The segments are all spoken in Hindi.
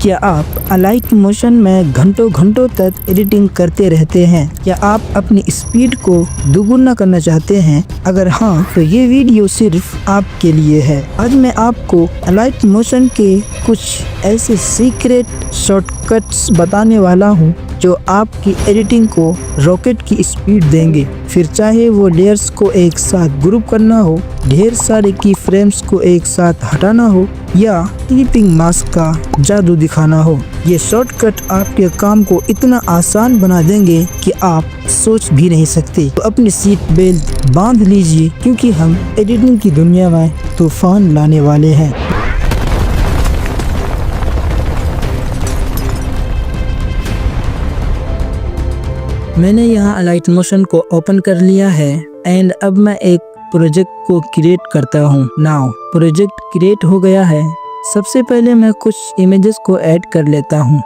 क्या आप अलाइट मोशन में घंटों घंटों तक एडिटिंग करते रहते हैं? क्या आप अपनी स्पीड को दोगुना करना चाहते हैं? अगर हाँ, तो ये वीडियो सिर्फ आपके लिए है। आज मैं आपको अलाइट मोशन के कुछ ऐसे सीक्रेट शॉर्टकट्स बताने वाला हूँ जो आपकी एडिटिंग को रॉकेट की स्पीड देंगे। फिर चाहे वो लेयर्स को एक साथ ग्रुप करना हो, ढेर सारे की फ्रेम्स को एक साथ हटाना हो या क्लिपिंग मास्क का जादू दिखाना हो, ये शॉर्टकट आपके काम को इतना आसान बना देंगे कि आप सोच भी नहीं सकते। तो अपनी सीट बेल्ट बांध लीजिए, क्योंकि हम एडिटिंग की दुनिया में तूफान लाने वाले हैं। मैंने यहाँ अलाइट मोशन को ओपन कर लिया है एंड अब मैं एक प्रोजेक्ट को क्रिएट करता हूँ। नाउ प्रोजेक्ट क्रिएट हो गया है। सबसे पहले मैं कुछ इमेजेस को ऐड कर लेता हूँ।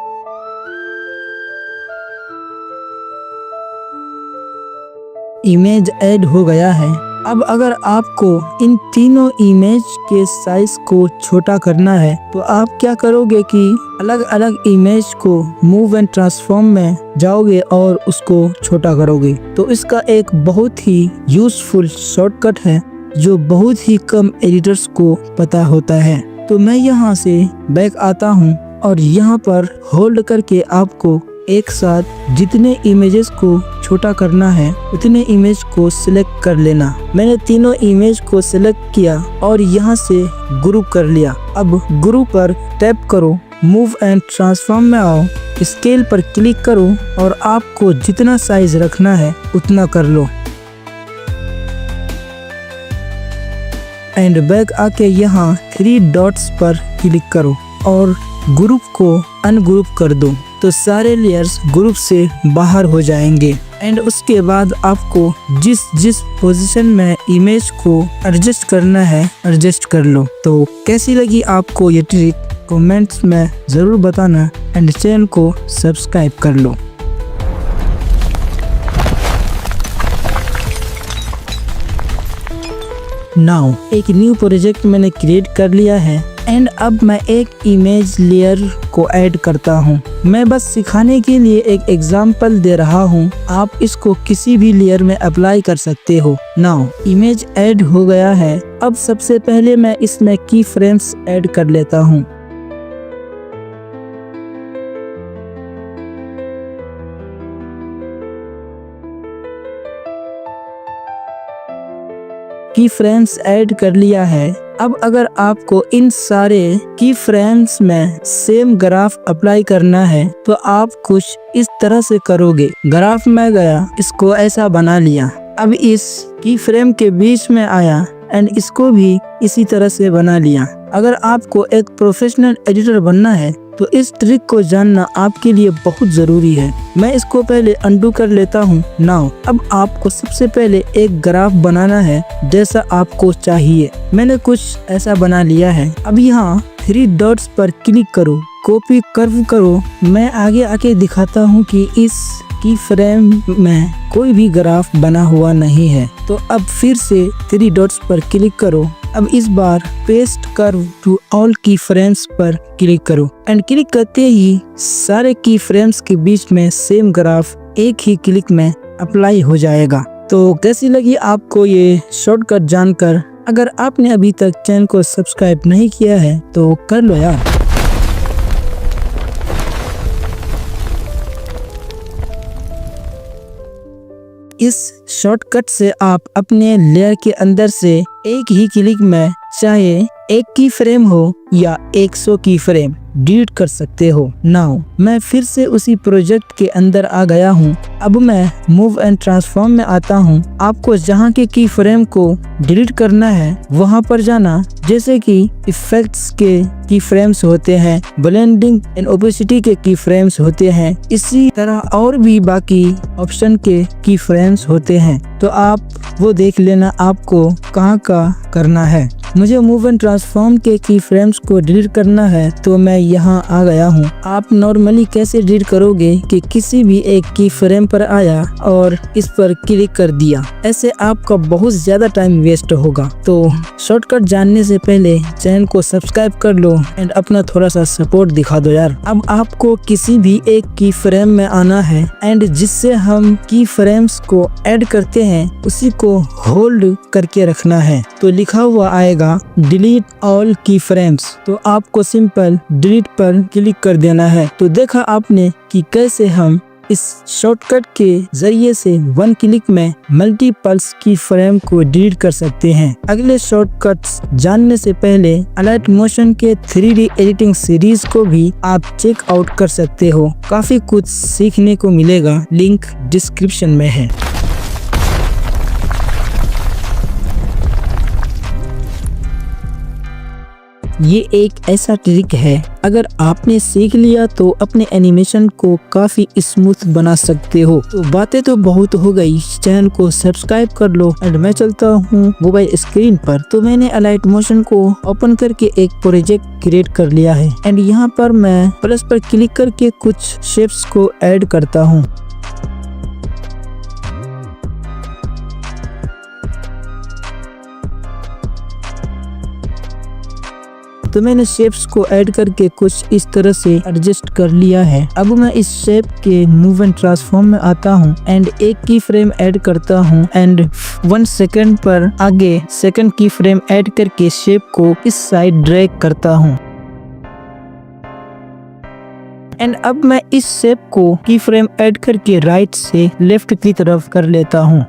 इमेज ऐड हो गया है। अब अगर आपको इन तीनों इमेज के साइज को छोटा करना है तो आप क्या करोगे कि अलग अलग इमेज को मूव एंड ट्रांसफॉर्म में जाओगे और उसको छोटा करोगे। तो इसका एक बहुत ही यूजफुल शॉर्टकट है जो बहुत ही कम एडिटर्स को पता होता है। तो मैं यहाँ से बैक आता हूँ और यहाँ पर होल्ड करके आपको एक साथ जितने इमेजेस को छोटा करना है उतने इमेज को सिलेक्ट कर लेना। मैंने तीनों इमेज को सिलेक्ट किया और यहाँ से ग्रुप कर लिया। अब ग्रुप पर टैप करो, मूव एंड ट्रांसफॉर्म में आओ, स्केल पर क्लिक करो और आपको जितना साइज रखना है उतना कर लो। एंड बैक आके यहाँ 3 डॉट्स पर क्लिक करो और ग्रुप को अनग्रुप कर दो, तो सारे लेयर्स ग्रुप से बाहर हो जाएंगे। एंड उसके बाद आपको जिस पोजीशन में इमेज को एडजस्ट करना है एडजस्ट कर लो। तो कैसी लगी आपको ये ट्रिक कमेंट्स में ज़रूर बताना एंड चैनल को सब्सक्राइब कर लो। नाउ एक न्यू प्रोजेक्ट मैंने क्रिएट कर लिया है एंड अब मैं एक इमेज लेयर को ऐड करता हूँ। मैं बस सिखाने के लिए एक एग्जांपल दे रहा हूँ, आप इसको किसी भी लेयर में अप्लाई कर सकते हो। नाउ इमेज ऐड हो गया है। अब सबसे पहले मैं इसमें की फ्रेम्स ऐड कर लेता हूँ। की फ्रेम्स ऐड कर लिया है। अब अगर आपको इन सारे की फ्रेम्स में सेम ग्राफ अप्लाई करना है तो आप कुछ इस तरह से करोगे। ग्राफ में गया, इसको ऐसा बना लिया। अब इस की फ्रेम के बीच में आया एंड इसको भी इसी तरह से बना लिया। अगर आपको एक प्रोफेशनल एडिटर बनना है तो इस ट्रिक को जानना आपके लिए बहुत ज़रूरी है। मैं इसको पहले अनडू कर लेता हूँ। नाउ अब आपको सबसे पहले एक ग्राफ बनाना है जैसा आपको चाहिए। मैंने कुछ ऐसा बना लिया है। अब यहाँ 3 डॉट्स पर क्लिक करो, कॉपी कर्व करो। मैं आगे आके दिखाता हूँ कि इस की फ्रेम में कोई भी ग्राफ बना हुआ नहीं है। तो अब फिर से 3 डॉट्स पर क्लिक करो। अब इस बार पेस्ट कर्व टू ऑल की फ्रेम्स पर क्लिक करो एंड क्लिक करते ही सारे की फ्रेम्स के बीच में सेम ग्राफ एक ही क्लिक में अप्लाई हो जाएगा। तो कैसी लगी आपको ये शॉर्टकट जानकर? अगर आपने अभी तक चैनल को सब्सक्राइब नहीं किया है तो कर लो यार। इस शॉर्टकट से आप अपने लेयर के अंदर से एक ही क्लिक में चाहे एक की फ्रेम हो या 100 की फ्रेम डिलीट कर सकते हो। नाउ मैं फिर से उसी प्रोजेक्ट के अंदर आ गया हूँ। अब मैं मूव एंड ट्रांसफॉर्म में आता हूँ। आपको जहाँ के की फ्रेम को डिलीट करना है वहाँ पर जाना। जैसे कि इफेक्ट्स के की फ्रेम्स होते हैं, ब्लेंडिंग एंड ओपेसिटी के की फ्रेम्स होते हैं, इसी तरह और भी बाकी ऑप्शन के की फ्रेम्स होते हैं। तो आप वो देख लेना आपको कहाँ का करना है। मुझे मूव एंड ट्रांसफॉर्म के की फ्रेम्स को डिलीट करना है तो मैं यहाँ आ गया हूँ। आप नॉर्मली कैसे डिलीट करोगे कि किसी भी एक की फ्रेम पर आया और इस पर क्लिक कर दिया, ऐसे आपका बहुत ज्यादा टाइम वेस्ट होगा। तो शॉर्टकट जानने से पहले चैनल को सब्सक्राइब कर लो एंड अपना थोड़ा सा सपोर्ट दिखा दो यार। अब आपको किसी भी एक की फ्रेम में आना है एंड जिससे हम की फ्रेम्स को ऐड करते हैं उसी को होल्ड करके रखना है। तो लिखा हुआ आएगा डिलीट ऑल की फ्रेम्स, तो आपको सिंपल डिलीट पर क्लिक कर देना है। तो देखा आपने कि कैसे हम इस शॉर्टकट के जरिए से वन क्लिक में मल्टीपल्स की फ्रेम को डिलीट कर सकते हैं। अगले शॉर्टकट्स जानने से पहले अलाइट मोशन के 3D एडिटिंग सीरीज को भी आप चेक आउट कर सकते हो। काफी कुछ सीखने को मिलेगा, लिंक डिस्क्रिप्शन में है। ये एक ऐसा ट्रिक है, अगर आपने सीख लिया तो अपने एनिमेशन को काफी स्मूथ बना सकते हो। तो बातें तो बहुत हो गई, चैनल को सब्सक्राइब कर लो एंड मैं चलता हूँ मोबाइल स्क्रीन पर। तो मैंने अलाइट मोशन को ओपन करके एक प्रोजेक्ट क्रिएट कर लिया है एंड यहाँ पर मैं प्लस पर क्लिक करके कुछ शेप्स को ऐड करता हूँ। तो मैंने शेप्स को ऐड करके कुछ इस तरह से एडजस्ट कर लिया है। अब मैं इस शेप के मूव एंड ट्रांसफॉर्म में आता हूँ एंड एक की फ्रेम ऐड करता हूँ एंड 1 सेकंड पर आगे सेकंड की फ्रेम ऐड करके शेप को इस साइड ड्रैग करता हूँ। एंड अब मैं इस शेप को की फ्रेम ऐड करके राइट से लेफ्ट की तरफ कर लेता हूँ।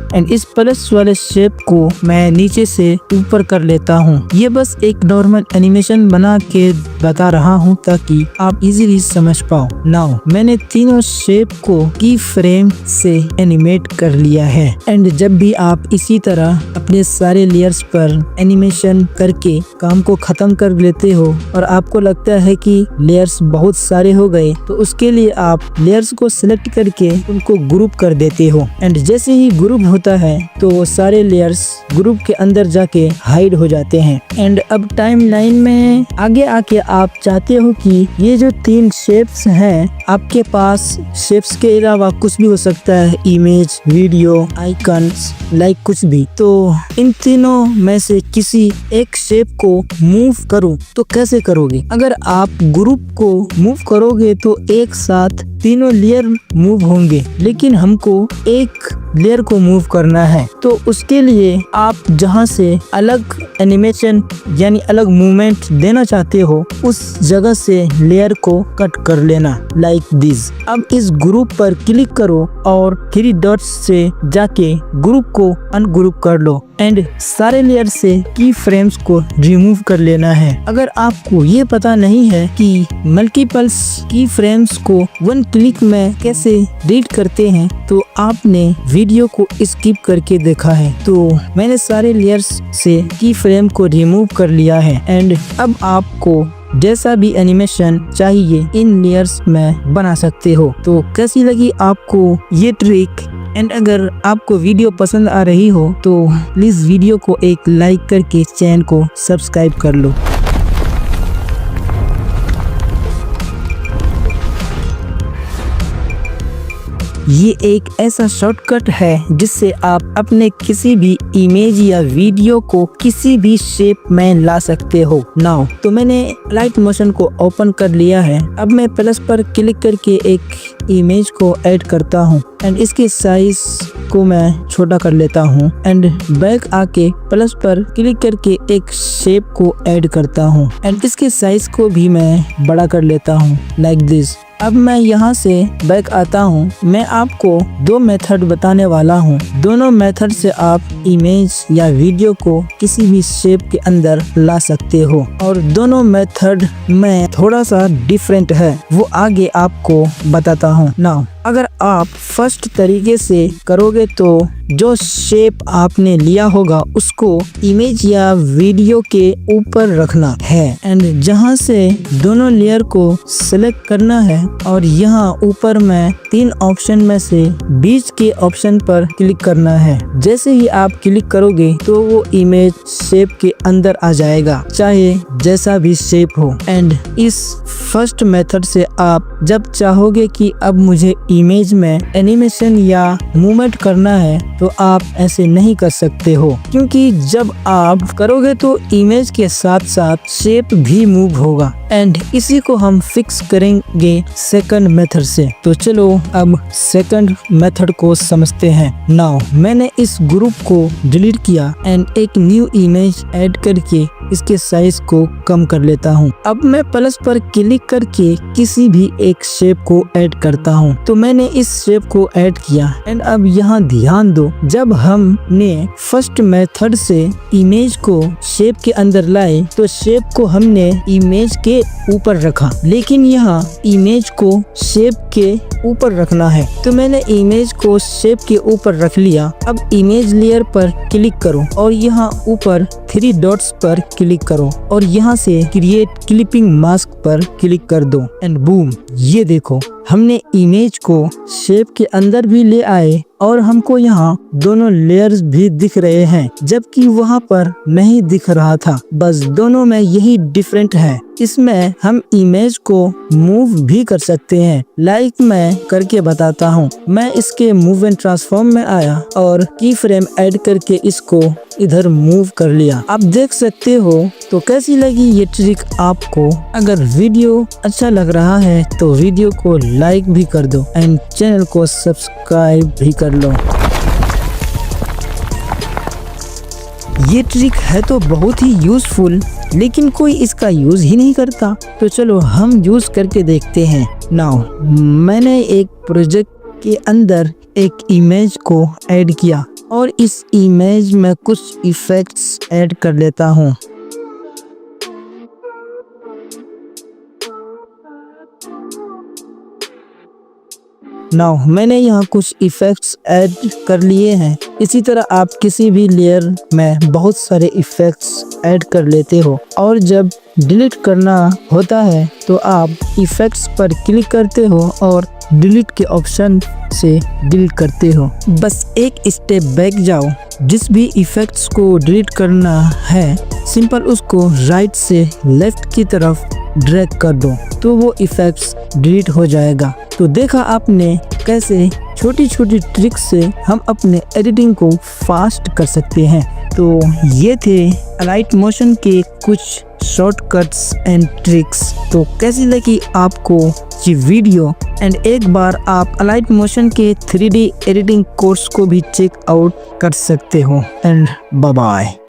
एंड इस प्लस वाले शेप को मैं नीचे से ऊपर कर लेता हूँ। ये बस एक नॉर्मल एनिमेशन बना के बता रहा हूँ ताकि आप इजीली समझ पाओ। नाउ मैंने तीनों शेप को की फ्रेम से एनिमेट कर लिया है एंड जब भी आप इसी तरह अपने सारे लेयर्स पर एनिमेशन करके काम को खत्म कर लेते हो और आपको लगता है कि लेयर्स बहुत सारे हो गए, तो उसके लिए आप लेयर्स को सिलेक्ट करके उनको ग्रुप कर देते हो एंड जैसे ही ग्रुप होता है तो वो सारे लेयर्स ग्रुप के अंदर जाके हाइड हो जाते हैं। एंड अब टाइमलाइन में आगे आके आप चाहते हो कि ये जो 3 शेप्स हैं, आपके पास शेप्स के अलावा कुछ भी हो सकता है, इमेज, वीडियो, आइकन्स, लाइक कुछ भी। तो इन तीनों में से किसी एक शेप को मूव करो तो कैसे करोगे? अगर आप ग्रुप को मूव करोगे तो एक साथ तीनों लेयर मूव होंगे, लेकिन हमको एक लेयर को मूव करना है। तो उसके लिए आप जहां से अलग एनिमेशन यानी अलग मूवमेंट देना चाहते हो उस जगह से लेयर को कट कर लेना, लाइक दिस। अब इस ग्रुप पर क्लिक करो और 3 डॉट्स से जाके ग्रुप को अनग्रुप कर लो एंड सारे लेयर से की फ्रेम्स को रिमूव कर लेना है। अगर आपको ये पता नहीं है कि मल्टीपल्स की फ्रेम्स को 1 क्लिक में कैसे डिलीट करते हैं तो आपने वीडियो को स्किप करके देखा है। तो मैंने सारे लेयर्स से की फ्रेम को रिमूव कर लिया है एंड अब आपको जैसा भी एनिमेशन चाहिए इन लेयर्स में बना सकते हो। तो कैसी लगी आपको ये ट्रिक? एंड अगर आपको वीडियो पसंद आ रही हो तो प्लीज वीडियो को एक लाइक करके चैनल को सब्सक्राइब कर लो। ये एक ऐसा शॉर्टकट है जिससे आप अपने किसी भी इमेज या वीडियो को किसी भी शेप में ला सकते हो। नाउ तो मैंने लाइट मोशन को ओपन कर लिया है। अब मैं प्लस पर क्लिक करके एक इमेज को ऐड करता हूँ एंड इसके साइज को मैं छोटा कर लेता हूँ एंड बैक आके प्लस पर क्लिक करके एक शेप को ऐड करता हूँ एंड इसके साइज को भी मैं बड़ा कर लेता हूँ, लाइक दिस। अब मैं यहाँ से बैक आता हूँ। मैं आपको 2 मेथड बताने वाला हूँ। दोनों मेथड से आप इमेज या वीडियो को किसी भी शेप के अंदर ला सकते हो और दोनों मेथड में थोड़ा सा डिफरेंट है, वो आगे आपको बताता हूँ। नाउ अगर आप फर्स्ट तरीके से करोगे तो जो शेप आपने लिया होगा उसको इमेज या वीडियो के ऊपर रखना है एंड जहां से दोनों लेयर को सिलेक्ट करना है और यहाँ ऊपर में 3 ऑप्शन में से बीच के ऑप्शन पर क्लिक करना है। जैसे ही आप क्लिक करोगे तो वो इमेज शेप के अंदर आ जाएगा, चाहे जैसा भी शेप हो। एंड इस फर्स्ट मेथड से आप जब चाहोगे कि अब मुझे इमेज में एनिमेशन या मूवमेंट करना है तो आप ऐसे नहीं कर सकते हो, क्योंकि जब आप करोगे तो इमेज के साथ साथ शेप भी मूव होगा। एंड इसी को हम फिक्स करेंगे सेकंड मेथड से। तो चलो अब सेकंड मेथड को समझते हैं। नाउ मैंने इस ग्रुप को डिलीट किया एंड एक न्यू इमेज ऐड करके इसके साइज को कम कर लेता हूँ। अब मैं प्लस पर क्लिक करके किसी भी एक शेप को ऐड करता हूँ। तो मैंने इस शेप को ऐड किया एंड अब यहाँ ध्यान दो, जब हमने फर्स्ट मेथड से इमेज को शेप के अंदर लाए तो शेप को हमने इमेज के ऊपर रखा, लेकिन यहाँ इमेज को शेप के ऊपर रखना है। तो मैंने इमेज को शेप के ऊपर रख लिया। अब इमेज लेयर पर क्लिक करो और यहाँ ऊपर 3 डॉट्स पर क्लिक करो और यहाँ से क्रिएट क्लिपिंग मास्क पर क्लिक कर दो एंड बूम, ये देखो हमने इमेज को शेप के अंदर भी ले आए और हमको यहाँ दोनों लेयर्स भी दिख रहे हैं, जबकि वहाँ पर नहीं दिख रहा था। बस दोनों में यही डिफरेंट है। इसमें हम इमेज को मूव भी कर सकते हैं, लाइक मैं करके बताता हूँ। मैं इसके मूव एंड ट्रांसफॉर्म में आया और की फ्रेम ऐड करके इसको इधर मूव कर लिया। आप देख सकते हो। तो कैसी लगी ये ट्रिक आपको? अगर वीडियो अच्छा लग रहा है तो वीडियो को लाइक भी कर दो एंड चैनल को सब्सक्राइब भी कर लो। ये ट्रिक है तो बहुत ही यूजफुल, लेकिन कोई इसका यूज ही नहीं करता। तो चलो हम यूज करके देखते हैं। नाउ मैंने एक प्रोजेक्ट के अंदर एक इमेज को ऐड किया और इस इमेज में कुछ इफेक्ट्स ऐड कर लेता हूँ। नाउ मैंने यहाँ कुछ इफेक्ट्स ऐड कर लिए हैं। इसी तरह आप किसी भी लेयर में बहुत सारे इफेक्ट्स ऐड कर लेते हो और जब डिलीट करना होता है तो आप इफेक्ट्स पर क्लिक करते हो और डिलीट के ऑप्शन से डिलीट करते हो। बस एक स्टेप बैक जाओ। जिस भी इफेक्ट्स को डिलीट करना है सिंपल उसको राइट से लेफ्ट की तरफ ड्रैग कर दो तो वो इफेक्ट्स डिलीट हो जाएगा। तो देखा आपने कैसे छोटी छोटी ट्रिक से हम अपने एडिटिंग को फास्ट कर सकते हैं। तो ये थे अलाइट मोशन के कुछ शॉर्टकट्स एंड ट्रिक्स। तो कैसी लगी आपको ये वीडियो? एंड एक बार आप अलाइट मोशन के 3D एडिटिंग कोर्स को भी चेक आउट कर सकते हो। And bye bye.